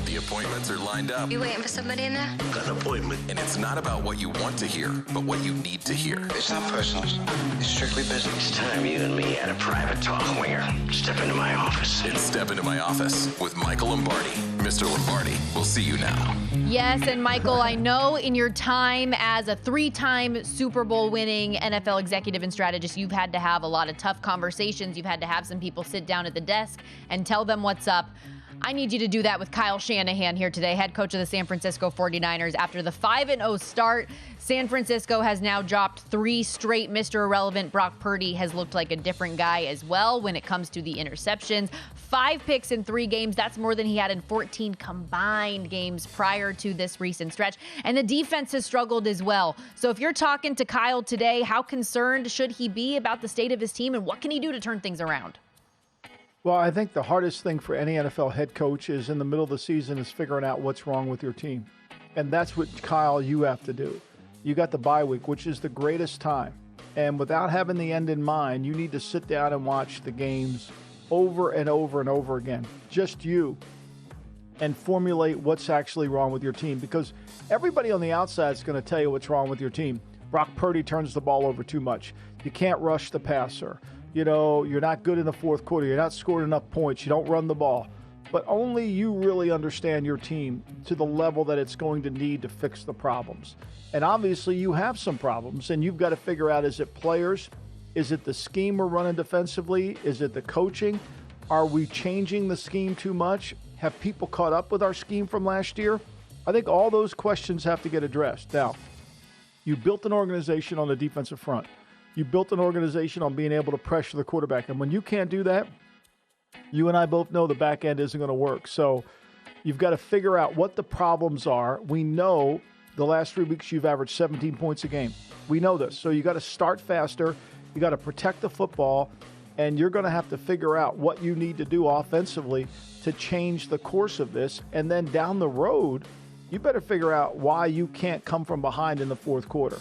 The appointments are lined up. You waiting for somebody in there? Got an appointment. And it's not about what you want to hear, but what you need to hear. It's not personal. It's strictly business. It's time you and me had a private talk, Winger. Step into my office. It's Step Into My Office with Michael Lombardi. Mr. Lombardi, we'll see you now. Yes, and Michael, I know in your time as a 3-time Super Bowl winning NFL executive and strategist, you've had to have a lot of tough conversations. You've had to have some people sit down at the desk and tell them what's up. I need you to do that with Kyle Shanahan here today, head coach of the San Francisco 49ers. After the 5-0 start, San Francisco has now dropped 3 straight. Mr. Irrelevant Brock Purdy has looked like a different guy as well when it comes to the interceptions. 5 picks in 3 games. That's more than he had in 14 combined games prior to this recent stretch. And the defense has struggled as well. So if you're talking to Kyle today, how concerned should he be about the state of his team and what can he do to turn things around? Well, I think the hardest thing for any NFL head coach is in the middle of the season is figuring out what's wrong with your team. And that's what, Kyle, you have to do. You got the bye week, which is the greatest time. And without having the end in mind, you need to sit down and watch the games over and over and over again. Just you. And formulate what's actually wrong with your team. Because everybody on the outside is going to tell you what's wrong with your team. Brock Purdy turns the ball over too much. You can't rush the passer. You know, you're not good in the fourth quarter. You're not scoring enough points. You don't run the ball. But only you really understand your team to the level that it's going to need to fix the problems. And obviously you have some problems, and you've got to figure out, is it players? Is it the scheme we're running defensively? Is it the coaching? Are we changing the scheme too much? Have people caught up with our scheme from last year? I think all those questions have to get addressed. Now, you built an organization on the defensive front. You built an organization on being able to pressure the quarterback. And when you can't do that, you and I both know the back end isn't going to work. So you've got to figure out what the problems are. We know the last 3 weeks you've averaged 17 points a game. We know this. So you got to start faster. You got to protect the football. And you're going to have to figure out what you need to do offensively to change the course of this. And then down the road, you better figure out why you can't come from behind in the fourth quarter.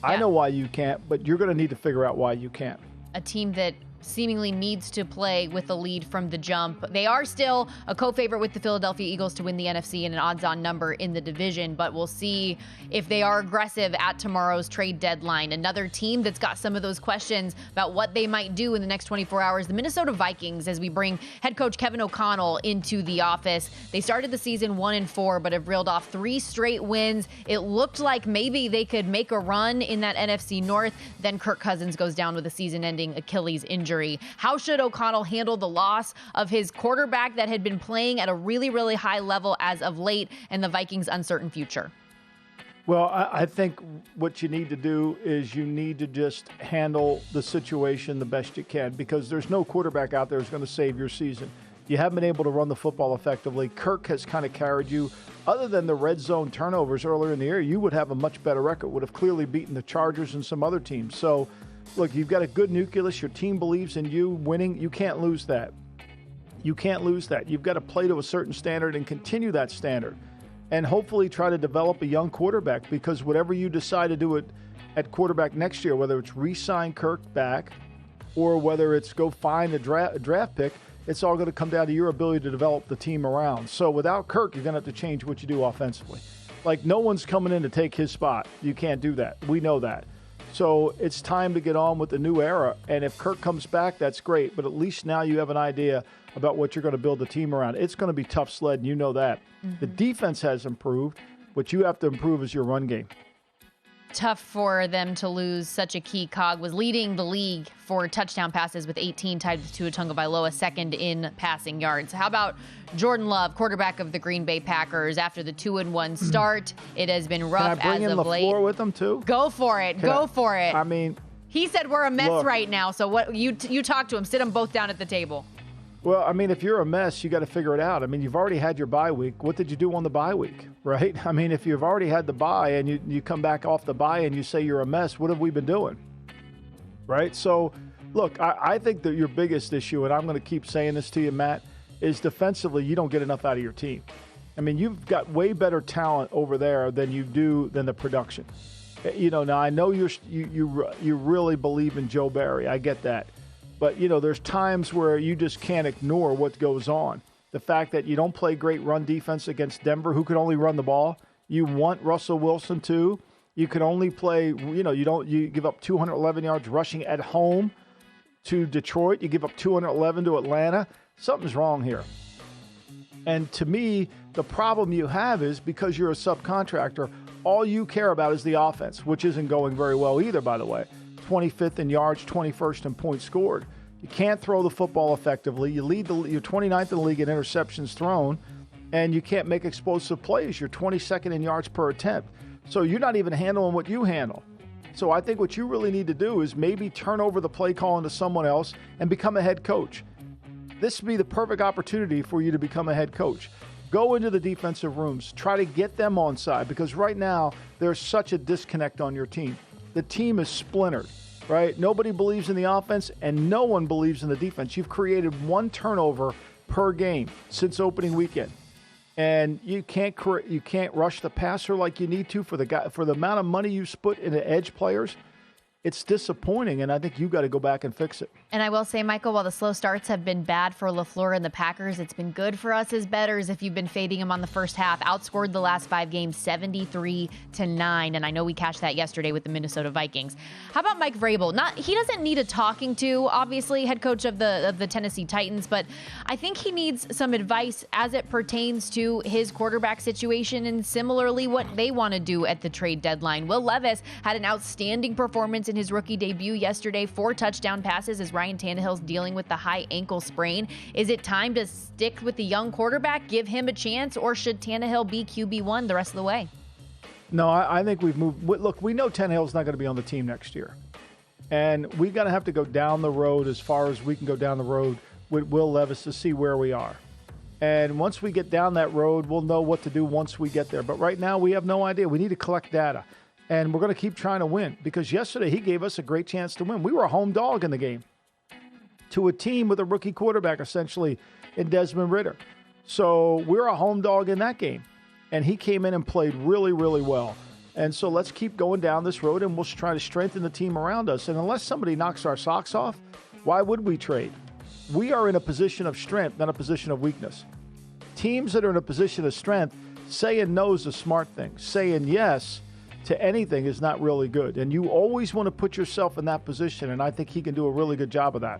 I know why you can't, but you're going to need to figure out why you can't. A team that seemingly needs to play with a lead from the jump. They are still a co-favorite with the Philadelphia Eagles to win the NFC and an odds-on number in the division, but we'll see if they are aggressive at tomorrow's trade deadline. Another team that's got some of those questions about what they might do in the next 24 hours, the Minnesota Vikings, as we bring head coach Kevin O'Connell into the office. They started the season 1-4, but have reeled off 3 straight wins. It looked like maybe they could make a run in that NFC North. Then Kirk Cousins goes down with a season-ending Achilles injury. How should O'Connell handle the loss of his quarterback that had been playing at a really, really high level as of late and the Vikings' uncertain future? Well, I think what you need to do is you need to just handle the situation the best you can, because there's no quarterback out there who's going to save your season. You haven't been able to run the football effectively. Kirk has kind of carried you. Other than the red zone turnovers earlier in the year, you would have a much better record, would have clearly beaten the Chargers and some other teams. So, look, you've got a good nucleus. Your team believes in you winning. You can't lose that. You can't lose that. You've got to play to a certain standard and continue that standard. And hopefully try to develop a young quarterback, because whatever you decide to do at quarterback next year, whether it's re-sign Kirk back or whether it's go find a draft pick, it's all going to come down to your ability to develop the team around. So without Kirk, you're going to have to change what you do offensively. Like, no one's coming in to take his spot. You can't do that. We know that. So it's time to get on with the new era. And if Kirk comes back, that's great. But at least now you have an idea about what you're going to build the team around. It's going to be tough sled, and you know that. Mm-hmm. The defense has improved. What you have to improve is your run game. Tough for them to lose such a key cog. Was leading the league for touchdown passes with 18, tied with Tua Tagovailoa, second in passing yards. How about Jordan Love, quarterback of the Green Bay Packers? After the 2-1 start, it has been rough as of late. Can I bring in LaFleur with them too? Go for it. Go for it. I mean, he said we're a mess right now. So what? You talk to him. Sit them both down at the table. Well, I mean, if you're a mess, you got to figure it out. I mean, you've already had your bye week. What did you do on the bye week, right? I mean, if you've already had the bye and you come back off the bye and you say you're a mess, what have we been doing, right? So, look, I think that your biggest issue, and I'm going to keep saying this to you, Matt, is defensively you don't get enough out of your team. I mean, you've got way better talent over there than the production. You know, now I know you really believe in Joe Barry. I get that. But, you know, there's times where you just can't ignore what goes on. The fact that you don't play great run defense against Denver, who can only run the ball. You want Russell Wilson too. You can only play, you give up 211 yards rushing at home to Detroit. You give up 211 to Atlanta. Something's wrong here. And to me, the problem you have is because you're a subcontractor, all you care about is the offense, which isn't going very well either, by the way. 25th in yards, 21st in points scored. You can't throw the football effectively. You're 29th in the league in interceptions thrown, and you can't make explosive plays. You're 22nd in yards per attempt. So you're not even handling what you handle. So I think what you really need to do is maybe turn over the play calling to someone else and become a head coach. This would be the perfect opportunity for you to become a head coach. Go into the defensive rooms. Try to get them on side because right now there's such a disconnect on your team. The team is splintered, right? Nobody believes in the offense and no one believes in the defense. You've created one turnover per game since opening weekend. And you can't rush the passer like you need to for the amount of money you've put into edge players. It's disappointing, and I think you've got to go back and fix it. And I will say, Michael, while the slow starts have been bad for LaFleur and the Packers, it's been good for us as bettors if you've been fading him on the first half. Outscored the last 5 games 73-9, and I know we cashed that yesterday with the Minnesota Vikings. How about Mike Vrabel? He doesn't need a talking to, obviously, head coach of the Tennessee Titans, but I think he needs some advice as it pertains to his quarterback situation and similarly what they want to do at the trade deadline. Will Levis had an outstanding performance in his rookie debut yesterday, 4 touchdown passes as Ryan Tannehill's dealing with the high ankle sprain. Is it time to stick with the young quarterback, give him a chance, or should Tannehill be QB1 the rest of the way? No, I think we've moved. Look, we know Tannehill's not going to be on the team next year. And we're going to have to go down the road as far as we can go down the road with Will Levis to see where we are. And once we get down that road, we'll know what to do once we get there. But right now, we have no idea. We need to collect data. And we're going to keep trying to win because yesterday he gave us a great chance to win. We were a home dog in the game to a team with a rookie quarterback essentially in Desmond Ridder. So we're a home dog in that game. And he came in and played really, really well. And so let's keep going down this road and we'll try to strengthen the team around us. And unless somebody knocks our socks off, why would we trade? We are in a position of strength, not a position of weakness. Teams that are in a position of strength, saying no is a smart thing. Saying yes to anything is not really good. And you always want to put yourself in that position, and I think he can do a really good job of that.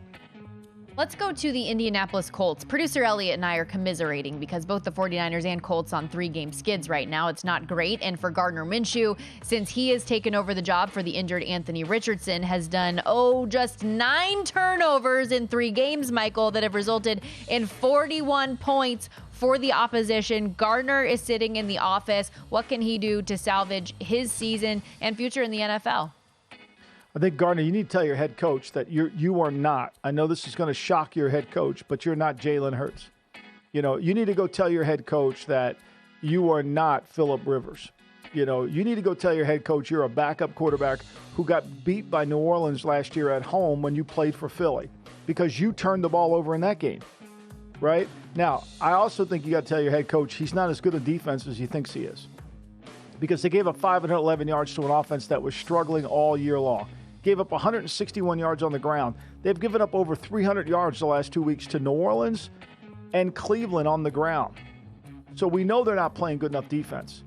Let's go to the Indianapolis Colts. Producer Elliot and I are commiserating because both the 49ers and Colts on 3-game skids right now. It's not great. And for Gardner Minshew, since he has taken over the job for the injured Anthony Richardson, has done, just 9 turnovers in 3 games, Michael, that have resulted in 41 points for the opposition. Gardner is sitting in the office. What can he do to salvage his season and future in the NFL? I think, Gardner, you need to tell your head coach that you are not. I know this is going to shock your head coach, but you're not Jalen Hurts. You need to go tell your head coach that you are not Phillip Rivers. You need to go tell your head coach you're a backup quarterback who got beat by New Orleans last year at home when you played for Philly because you turned the ball over in that game, right? Now, I also think you got to tell your head coach he's not as good a defense as he thinks he is because they gave up 511 yards to an offense that was struggling all year long. Gave up 161 yards on the ground. They've given up over 300 yards the last 2 weeks to New Orleans and Cleveland on the ground. So we know they're not playing good enough defense.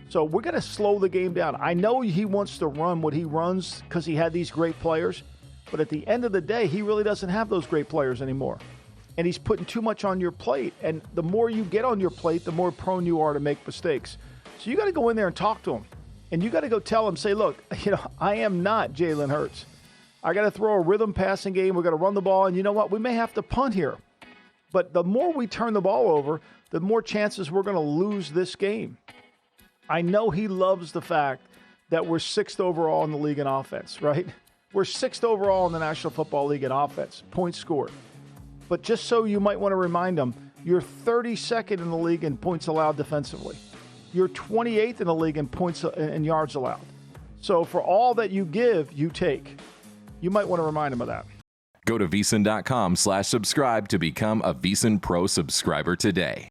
So we're going to slow the game down. I know he wants to run what he runs because he had these great players, but at the end of the day, he really doesn't have those great players anymore. And he's putting too much on your plate. And the more you get on your plate, the more prone you are to make mistakes. So you got to go in there and talk to him. And you got to go tell him, say, look, I am not Jalen Hurts. I got to throw a rhythm passing game. We're going to run the ball. And you know what? We may have to punt here. But the more we turn the ball over, the more chances we're going to lose this game. I know he loves the fact that we're 6th overall in the league in offense, right? We're 6th overall in the National Football League in offense, points scored. But just so you might want to remind him, you're 32nd in the league in points allowed defensively. You're 28th in the league in points and yards allowed. So for all that you give, you take. You might want to remind him of that. Go to VSiN.com/subscribe to become a VSiN Pro subscriber today.